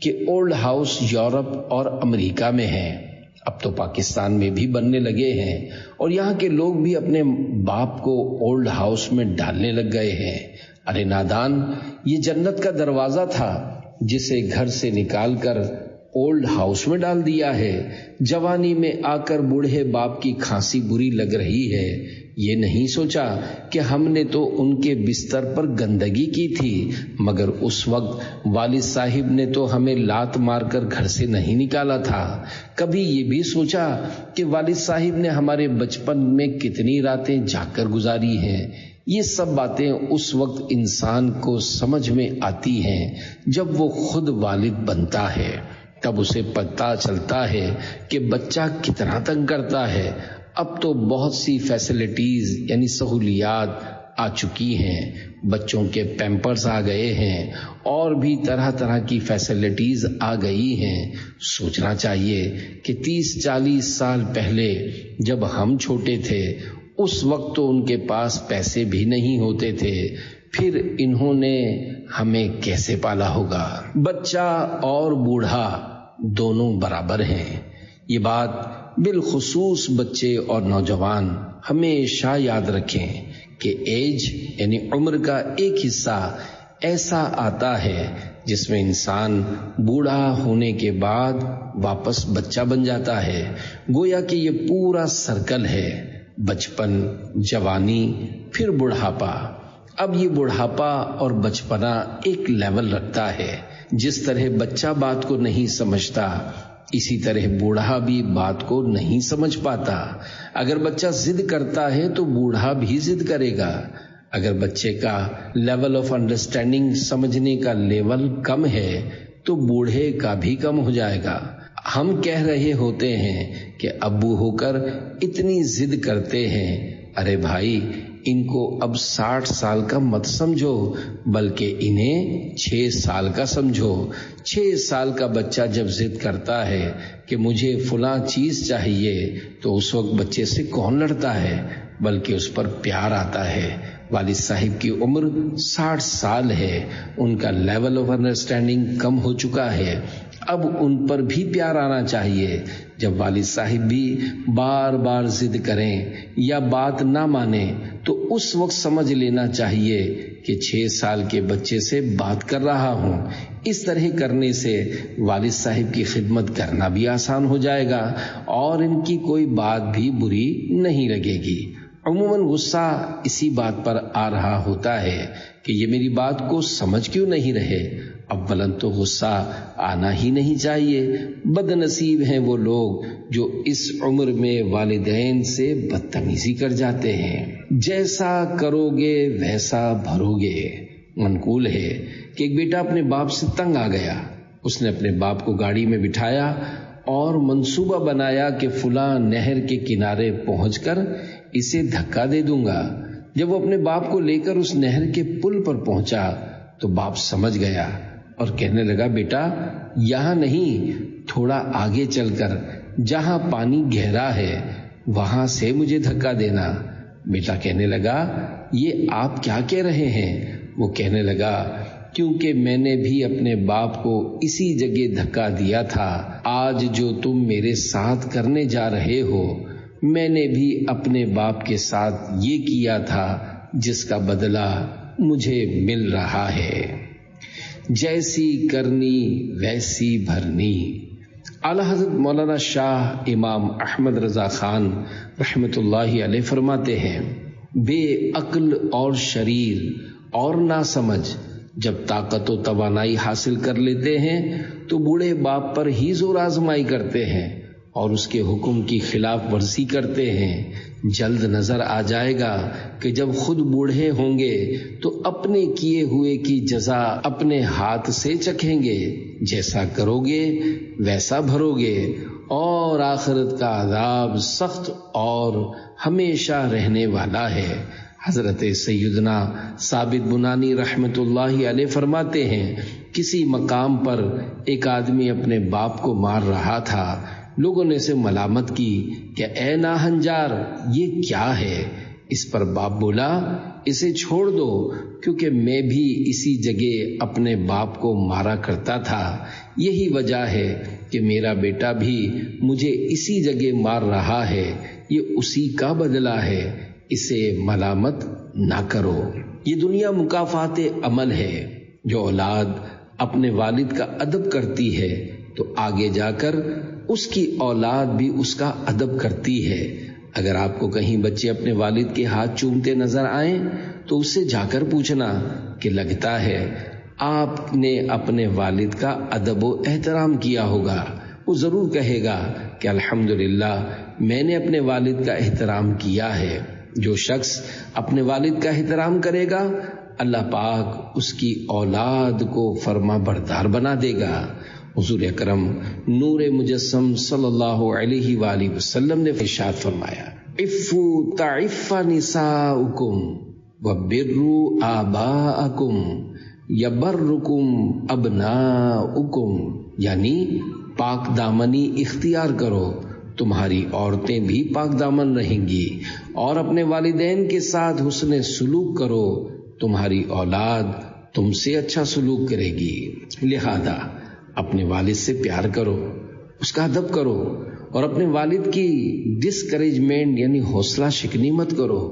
کہ اولڈ ہاؤس یورپ اور امریکہ میں ہیں، اب تو پاکستان میں بھی بننے لگے ہیں، اور یہاں کے لوگ بھی اپنے باپ کو اولڈ ہاؤس میں ڈالنے لگ گئے ہیں۔ ارے نادان، یہ جنت کا دروازہ تھا جسے گھر سے نکال کر اولڈ ہاؤس میں ڈال دیا ہے۔ جوانی میں آ کر بوڑھے باپ کی کھانسی بری لگ رہی ہے، یہ نہیں سوچا کہ ہم نے تو ان کے بستر پر گندگی کی تھی، مگر اس وقت والد صاحب نے تو ہمیں لات مار کر گھر سے نہیں نکالا تھا۔ کبھی یہ بھی سوچا کہ والد صاحب نے ہمارے بچپن میں کتنی راتیں جاگ کر گزاری ہیں۔ یہ سب باتیں اس وقت انسان کو سمجھ میں آتی ہیں جب وہ خود والد بنتا ہے، تب اسے پتہ چلتا ہے کہ بچہ کتنا تنگ کرتا ہے۔ اب تو بہت سی فیسلٹیز یعنی سہولیات آ چکی ہیں، بچوں کے پیمپرز آ گئے ہیں، اور بھی طرح طرح کی فیسلٹیز آ گئی ہیں۔ سوچنا چاہیے کہ 30-40 سال پہلے جب ہم چھوٹے تھے، اس وقت تو ان کے پاس پیسے بھی نہیں ہوتے تھے، پھر انہوں نے ہمیں کیسے پالا ہوگا؟ بچہ اور بوڑھا دونوں برابر ہیں۔ یہ بات بالخصوص بچے اور نوجوان ہمیشہ یاد رکھیں کہ ایج یعنی عمر کا ایک حصہ ایسا آتا ہے جس میں انسان بوڑھا ہونے کے بعد واپس بچہ بن جاتا ہے۔ گویا کہ یہ پورا سرکل ہے، بچپن، جوانی، پھر بڑھاپا۔ اب یہ بڑھاپا اور بچپنا ایک لیول رکھتا ہے۔ جس طرح بچہ بات کو نہیں سمجھتا، اسی طرح بوڑھا بھی بات کو نہیں سمجھ پاتا۔ اگر بچہ ضد کرتا ہے تو بوڑھا بھی ضد کرے گا۔ اگر بچے کا لیول آف انڈرسٹینڈنگ، سمجھنے کا لیول کم ہے تو بوڑھے کا بھی کم ہو جائے گا۔ ہم کہہ رہے ہوتے ہیں کہ ابو ہو کر اتنی ضد کرتے ہیں، ارے بھائی ان کو اب 60 سال کا مت سمجھو، بلکہ انہیں 6 سال کا سمجھو۔ 6 سال کا بچہ جب ضد کرتا ہے کہ مجھے فلاں چیز چاہیے تو اس وقت بچے سے کون لڑتا ہے، بلکہ اس پر پیار آتا ہے۔ والد صاحب کی عمر 60 سال ہے، ان کا لیول آف انڈرسٹینڈنگ کم ہو چکا ہے، اب ان پر بھی پیار آنا چاہیے۔ جب والد صاحب بھی بار بار ضد کریں یا بات نہ مانیں تو اس وقت سمجھ لینا چاہیے کہ 6 سال کے بچے سے بات کر رہا ہوں۔ اس طرح کرنے سے والد صاحب کی خدمت کرنا بھی آسان ہو جائے گا اور ان کی کوئی بات بھی بری نہیں لگے گی۔ عموماً غصہ اسی بات پر آ رہا ہوتا ہے کہ یہ میری بات کو سمجھ کیوں نہیں رہے۔ اولاً تو غصہ آنا ہی نہیں چاہیے۔ بد نصیب ہیں وہ لوگ جو اس عمر میں والدین سے بدتمیزی کر جاتے ہیں۔ جیسا کرو گے ویسا بھرو گے۔ منقول ہے کہ ایک بیٹا اپنے باپ سے تنگ آ گیا، اس نے اپنے باپ کو گاڑی میں بٹھایا اور منصوبہ بنایا کہ فلاں نہر کے کنارے پہنچ کر اسے دھکا دے دوں گا۔ جب وہ اپنے باپ کو لے کر اس نہر کے پل پر پہنچا تو باپ سمجھ گیا اور کہنے لگا، بیٹا یہاں نہیں، تھوڑا آگے چل کر جہاں پانی گہرا ہے وہاں سے مجھے دھکا دینا۔ بیٹا کہنے لگا، یہ آپ کیا کہہ رہے ہیں؟ وہ کہنے لگا، کیونکہ میں نے بھی اپنے باپ کو اسی جگہ دھکا دیا تھا۔ آج جو تم میرے ساتھ کرنے جا رہے ہو، میں نے بھی اپنے باپ کے ساتھ یہ کیا تھا جس کا بدلہ مجھے مل رہا ہے۔ جیسی کرنی ویسی بھرنی۔ اعلیٰ حضرت مولانا شاہ امام احمد رضا خان رحمۃ اللہ علیہ فرماتے ہیں، بے عقل اور شریر اور ناسمجھ جب طاقت و توانائی حاصل کر لیتے ہیں تو بوڑھے باپ پر ہی زور آزمائی کرتے ہیں اور اس کے حکم کی خلاف ورزی کرتے ہیں۔ جلد نظر آ جائے گا کہ جب خود بوڑھے ہوں گے تو اپنے کیے ہوئے کی جزا اپنے ہاتھ سے چکھیں گے۔ جیسا کرو گے ویسا بھرو گے، اور آخرت کا عذاب سخت اور ہمیشہ رہنے والا ہے۔ حضرت سیدنا ثابت بنانی رحمت اللہ علیہ فرماتے ہیں، کسی مقام پر ایک آدمی اپنے باپ کو مار رہا تھا۔ لوگوں نے اسے ملامت کی کہ اے ناہنجار یہ کیا ہے؟ اس پر باپ بولا، اسے چھوڑ دو، کیونکہ میں بھی اسی جگہ اپنے باپ کو مارا کرتا تھا۔ یہی وجہ ہے کہ میرا بیٹا بھی مجھے اسی جگہ مار رہا ہے، یہ اسی کا بدلہ ہے، اسے ملامت نہ کرو۔ یہ دنیا مکافات عمل ہے۔ جو اولاد اپنے والد کا ادب کرتی ہے تو آگے جا کر اس کی اولاد بھی اس کا ادب کرتی ہے۔ اگر آپ کو کہیں بچے اپنے والد کے ہاتھ چومتے نظر آئیں تو اس سے جا کر پوچھنا کہ لگتا ہے آپ نے اپنے والد کا ادب و احترام کیا ہوگا۔ وہ ضرور کہے گا کہ الحمدللہ میں نے اپنے والد کا احترام کیا ہے۔ جو شخص اپنے والد کا احترام کرے گا اللہ پاک اس کی اولاد کو فرما بردار بنا دے گا۔ حضور اکرم نور مجسم صلی اللہ علیہ وآلہ وسلم نے ارشاد فرمایا، عفوا تعف نساؤکم وبروا آباءکم یبرکم ابناؤکم، یعنی پاک دامنی اختیار کرو، تمہاری عورتیں بھی پاک دامن رہیں گی، اور اپنے والدین کے ساتھ حسن سلوک کرو، تمہاری اولاد تم سے اچھا سلوک کرے گی۔ لہذا اپنے والد سے پیار کرو، اس کا ادب کرو، اور اپنے والد کی ڈسکریجمنٹ یعنی حوصلہ شکنی مت کرو۔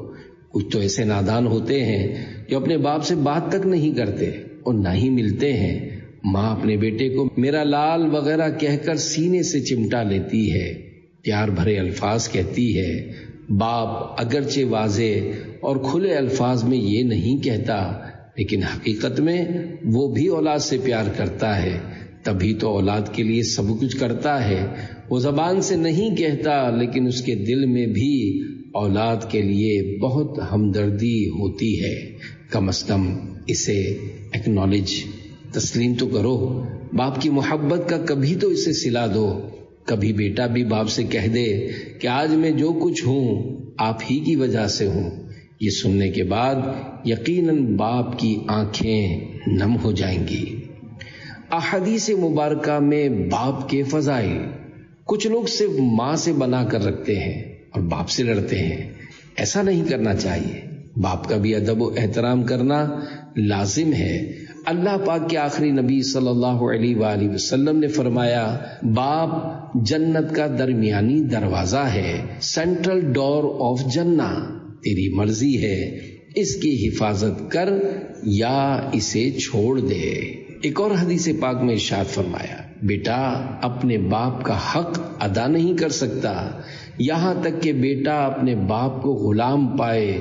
کچھ تو ایسے نادان ہوتے ہیں جو اپنے باپ سے بات تک نہیں کرتے اور نہ ہی ملتے ہیں۔ ماں اپنے بیٹے کو میرا لال وغیرہ کہہ کر سینے سے چمٹا لیتی ہے، پیار بھرے الفاظ کہتی ہے۔ باپ اگرچہ واضح اور کھلے الفاظ میں یہ نہیں کہتا، لیکن حقیقت میں وہ بھی اولاد سے پیار کرتا ہے۔ تبھی تو اولاد کے لیے سب کچھ کرتا ہے. وہ زبان سے نہیں کہتا لیکن اس کے دل میں بھی اولاد کے لیے بہت ہمدردی ہوتی ہے. کم از کم اسے ایکنالج، تسلیم تو کرو. باپ کی محبت کا کبھی تو اسے صلہ دو. کبھی بیٹا بھی باپ سے کہہ دے کہ آج میں جو کچھ ہوں آپ ہی کی وجہ سے ہوں. یہ سننے کے بعد یقیناً باپ کی آنکھیں نم ہو جائیں گی. احادیث مبارکہ میں باپ کے فضائل. کچھ لوگ صرف ماں سے بنا کر رکھتے ہیں اور باپ سے لڑتے ہیں. ایسا نہیں کرنا چاہیے. باپ کا بھی ادب و احترام کرنا لازم ہے. اللہ پاک کے آخری نبی صلی اللہ علیہ وآلہ وسلم نے فرمایا، باپ جنت کا درمیانی دروازہ ہے، سینٹرل ڈور آف جنہ. تیری مرضی ہے اس کی حفاظت کر یا اسے چھوڑ دے. ایک اور حدیث پاک میں ارشاد فرمایا، بیٹا اپنے باپ کا حق ادا نہیں کر سکتا یہاں تک کہ بیٹا اپنے باپ کو غلام پائے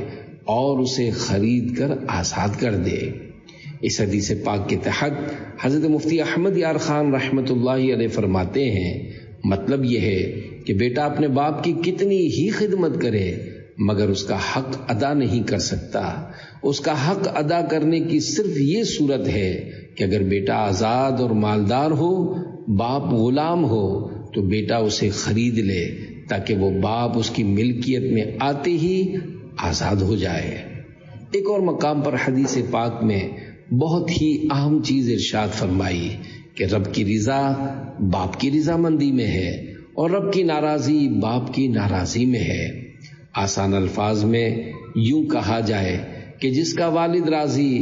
اور اسے خرید کر آزاد کر دے. اس حدیث پاک کے تحت حضرت مفتی احمد یار خان رحمۃ اللہ علیہ فرماتے ہیں، مطلب یہ ہے کہ بیٹا اپنے باپ کی کتنی ہی خدمت کرے مگر اس کا حق ادا نہیں کر سکتا. اس کا حق ادا کرنے کی صرف یہ صورت ہے کہ اگر بیٹا آزاد اور مالدار ہو، باپ غلام ہو، تو بیٹا اسے خرید لے تاکہ وہ باپ اس کی ملکیت میں آتے ہی آزاد ہو جائے. ایک اور مقام پر حدیث پاک میں بہت ہی اہم چیز ارشاد فرمائی کہ رب کی رضا باپ کی رضامندی میں ہے اور رب کی ناراضی باپ کی ناراضی میں ہے. آسان الفاظ میں یوں کہا جائے کہ جس کا والد راضی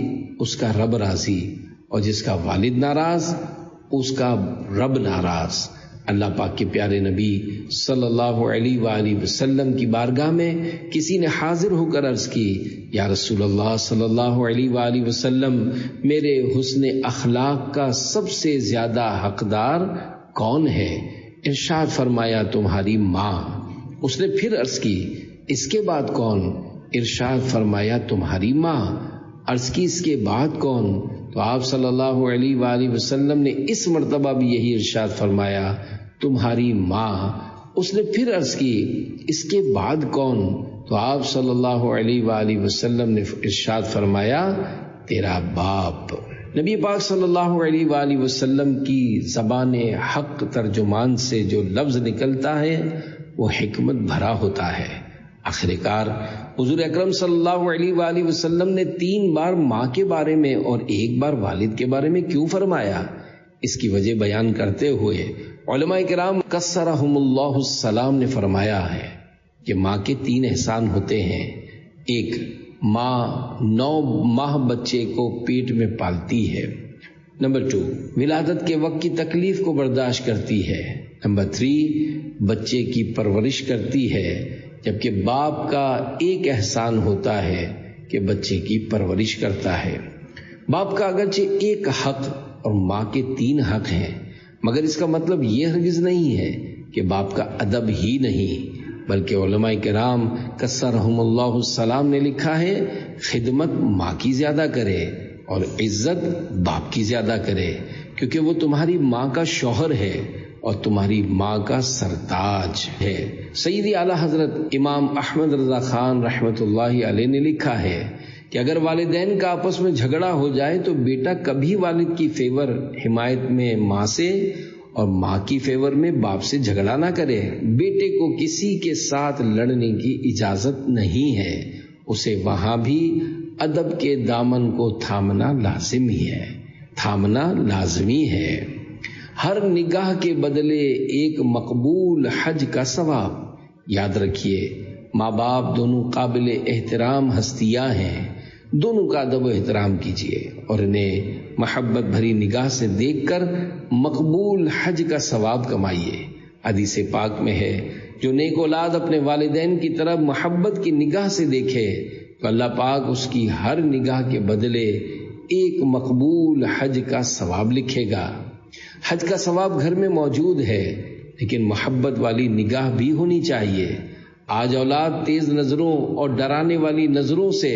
اس کا رب راضی، اور جس کا والد ناراض اس کا رب ناراض. اللہ پاک کے پیارے نبی صلی اللہ علیہ وآلہ وسلم کی بارگاہ میں کسی نے حاضر ہو کر عرض کی، یا رسول اللہ صلی اللہ علیہ وآلہ وسلم، میرے حسن اخلاق کا سب سے زیادہ حقدار کون ہے؟ ارشاد فرمایا، تمہاری ماں. اس نے پھر عرض کی، اس کے بعد کون؟ ارشاد فرمایا، تمہاری ماں. عرض کی، اس کے بعد کون؟ تو آپ صلی اللہ علیہ وآلہ وسلم نے اس مرتبہ بھی یہی ارشاد فرمایا، تمہاری ماں. اس نے پھر عرض کی، اس کے بعد کون؟ تو آپ صلی اللہ علیہ وآلہ وسلم نے ارشاد فرمایا، تیرا باپ. نبی پاک صلی اللہ علیہ وآلہ وسلم کی زبان حق ترجمان سے جو لفظ نکلتا ہے وہ حکمت بھرا ہوتا ہے. آخر کار حضور اکرم صلی اللہ علیہ وآلہ وسلم نے 3 بار ماں کے بارے میں اور 1 بار والد کے بارے میں کیوں فرمایا؟ اس کی وجہ بیان کرتے ہوئے علماء کرام کثرہم اللہ السلام نے فرمایا ہے کہ ماں کے 3 احسان ہوتے ہیں. 1، ماں 9 ماہ بچے کو پیٹ میں پالتی ہے. نمبر 2، ولادت کے وقت کی تکلیف کو برداشت کرتی ہے. نمبر 3، بچے کی پرورش کرتی ہے. جبکہ باپ کا ایک احسان ہوتا ہے کہ بچے کی پرورش کرتا ہے. باپ کا اگرچہ ایک حق اور ماں کے 3 حق ہیں، مگر اس کا مطلب یہ ہرگز نہیں ہے کہ باپ کا ادب ہی نہیں، بلکہ علماء کرام کثرہم اللہ السلام نے لکھا ہے، خدمت ماں کی زیادہ کرے اور عزت باپ کی زیادہ کرے، کیونکہ وہ تمہاری ماں کا شوہر ہے اور تمہاری ماں کا سرتاج ہے. سیدی اعلیٰ حضرت امام احمد رضا خان رحمۃ اللہ علیہ نے لکھا ہے کہ اگر والدین کا آپس میں جھگڑا ہو جائے تو بیٹا کبھی والد کی فیور حمایت میں ماں سے اور ماں کی فیور میں باپ سے جھگڑا نہ کرے. بیٹے کو کسی کے ساتھ لڑنے کی اجازت نہیں ہے، اسے وہاں بھی ادب کے دامن کو تھامنا لازمی ہے. ہر نگاہ کے بدلے ایک مقبول حج کا ثواب. یاد رکھیے، ماں باپ دونوں قابل احترام ہستیاں ہیں. دونوں کا ادب و احترام کیجیے اور انہیں محبت بھری نگاہ سے دیکھ کر مقبول حج کا ثواب کمائیے. حدیث پاک میں ہے، جو نیک اولاد اپنے والدین کی طرف محبت کی نگاہ سے دیکھے تو اللہ پاک اس کی ہر نگاہ کے بدلے ایک مقبول حج کا ثواب لکھے گا. حج کا ثواب گھر میں موجود ہے، لیکن محبت والی نگاہ بھی ہونی چاہیے. آج اولاد تیز نظروں اور ڈرانے والی نظروں سے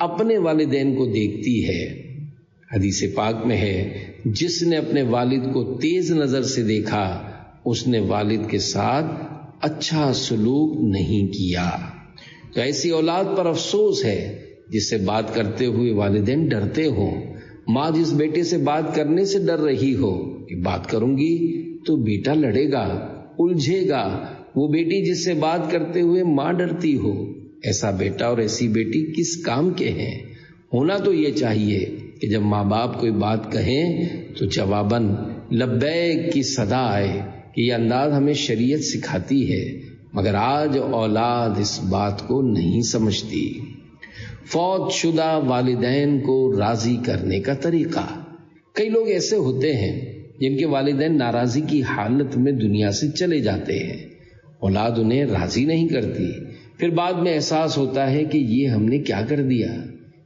اپنے والدین کو دیکھتی ہے. حدیث پاک میں ہے جس نے اپنے والد کو تیز نظر سے دیکھا اس نے والد کے ساتھ اچھا سلوک نہیں کیا۔ تو ایسی اولاد پر افسوس ہے جس سے بات کرتے ہوئے والدین ڈرتے ہوں۔ ماں جس بیٹے سے بات کرنے سے ڈر رہی ہو کہ بات کروں گی تو بیٹا لڑے گا، الجھے گا، وہ بیٹی جس سے بات کرتے ہوئے ماں ڈرتی ہو، ایسا بیٹا اور ایسی بیٹی کس کام کے ہیں؟ ہونا تو یہ چاہیے کہ جب ماں باپ کوئی بات کہیں تو جواباً لبیک کی صدا آئے کہ یہ انداز ہمیں شریعت سکھاتی ہے، مگر آج اولاد اس بات کو نہیں سمجھتی۔ فوت شدہ والدین کو راضی کرنے کا طریقہ۔ کئی لوگ ایسے ہوتے ہیں جن کے والدین ناراضی کی حالت میں دنیا سے چلے جاتے ہیں، اولاد انہیں راضی نہیں کرتی، پھر بعد میں احساس ہوتا ہے کہ یہ ہم نے کیا کر دیا۔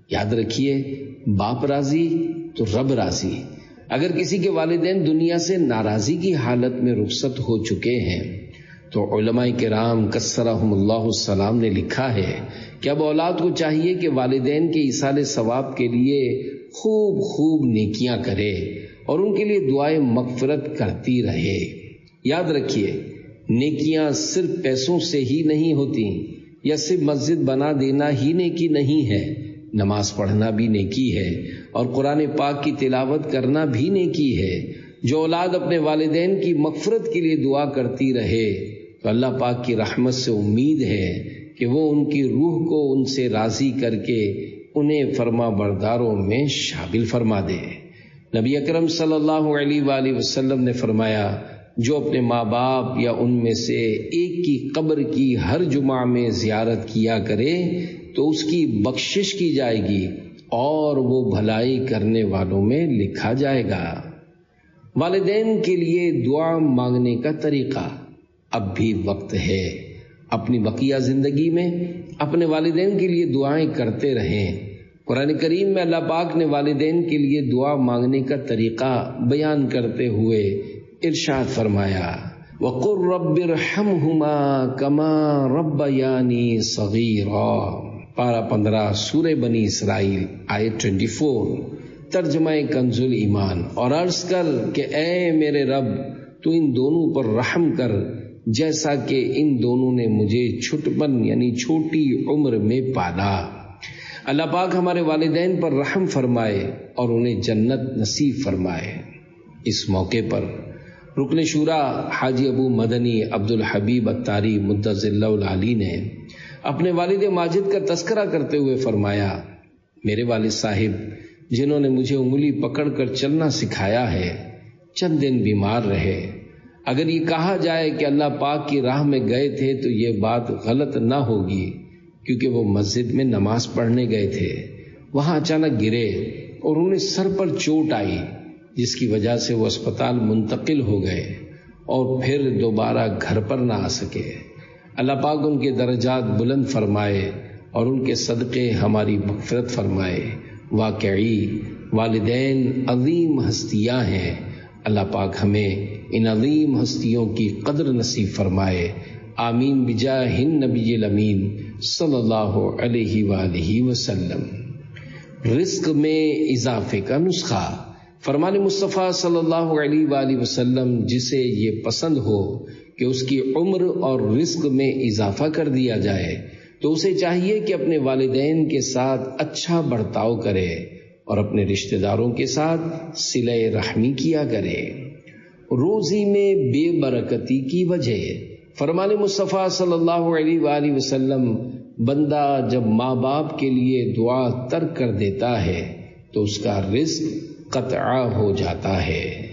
یاد رکھیے، باپ راضی تو رب راضی۔ اگر کسی کے والدین دنیا سے ناراضی کی حالت میں رخصت ہو چکے ہیں تو علماء کرام کثرہم اللہ السلام نے لکھا ہے کہ اب اولاد کو چاہیے کہ والدین کے ایصال ثواب کے لیے خوب خوب نیکیاں کرے اور ان کے لیے دعائیں مغفرت کرتی رہے۔ یاد رکھیے، نیکیاں صرف پیسوں سے ہی نہیں ہوتی، یا صرف مسجد بنا دینا ہی نیکی نہیں ہے، نماز پڑھنا بھی نیکی ہے اور قرآن پاک کی تلاوت کرنا بھی نیکی ہے۔ جو اولاد اپنے والدین کی مغفرت کے لیے دعا کرتی رہے تو اللہ پاک کی رحمت سے امید ہے کہ وہ ان کی روح کو ان سے راضی کر کے انہیں فرما برداروں میں شامل فرما دے۔ نبی اکرم صلی اللہ علیہ وآلہ وسلم نے فرمایا، جو اپنے ماں باپ یا ان میں سے ایک کی قبر کی ہر جمعہ میں زیارت کیا کرے تو اس کی بخشش کی جائے گی اور وہ بھلائی کرنے والوں میں لکھا جائے گا۔ والدین کے لیے دعا مانگنے کا طریقہ۔ اب بھی وقت ہے، اپنی بقیہ زندگی میں اپنے والدین کے لیے دعائیں کرتے رہیں۔ قرآن کریم میں اللہ پاک نے والدین کے لیے دعا مانگنے کا طریقہ بیان کرتے ہوئے ارشاد فرمایا، وَقُلْ رَبِّ ارْحَمْهُمَا كَمَا رَبَّيَانِي صَغِيرًا، پارہ 15 سورہ بنی اسرائیل آیت 24، ترجمہ کنز الایمان۔ اور عرض کر کہ اے میرے رب، تو ان دونوں پر رحم کر جیسا کہ ان دونوں نے مجھے چھٹپن یعنی چھوٹی عمر میں پالا۔ اللہ پاک ہمارے والدین پر رحم فرمائے اور انہیں جنت نصیب فرمائے۔ اس موقع پر رکن شورا حاجی ابو مدنی عبد الحبیب اتاری مدظ اللہ العالی نے اپنے والد ماجد کا تذکرہ کرتے ہوئے فرمایا، میرے والد صاحب جنہوں نے مجھے انگلی پکڑ کر چلنا سکھایا ہے، چند دن بیمار رہے۔ اگر یہ کہا جائے کہ اللہ پاک کی راہ میں گئے تھے تو یہ بات غلط نہ ہوگی، کیونکہ وہ مسجد میں نماز پڑھنے گئے تھے، وہاں اچانک گرے اور انہیں سر پر چوٹ آئی، جس کی وجہ سے وہ اسپتال منتقل ہو گئے اور پھر دوبارہ گھر پر نہ آ سکے۔ اللہ پاک ان کے درجات بلند فرمائے اور ان کے صدقے ہماری مغفرت فرمائے۔ واقعی والدین عظیم ہستیاں ہیں، اللہ پاک ہمیں ان عظیم ہستیوں کی قدر نصیب فرمائے۔ آمین بجاہ النبی الامین صلی اللہ علیہ وآلہ وسلم۔ رزق میں اضافے کا نسخہ۔ فرمان مصطفیٰ صلی اللہ علیہ وآلہ وسلم جسے یہ پسند ہو کہ اس کی عمر اور رزق میں اضافہ کر دیا جائے تو اسے چاہیے کہ اپنے والدین کے ساتھ اچھا برتاؤ کرے اور اپنے رشتہ داروں کے ساتھ صلہ رحمی کیا کرے۔ روزی میں بے برکتی کی وجہ۔ فرمان مصطفیٰ صلی اللہ علیہ وآلہ وسلم، بندہ جب ماں باپ کے لیے دعا ترک کر دیتا ہے تو اس کا رزق قطع ہو جاتا ہے۔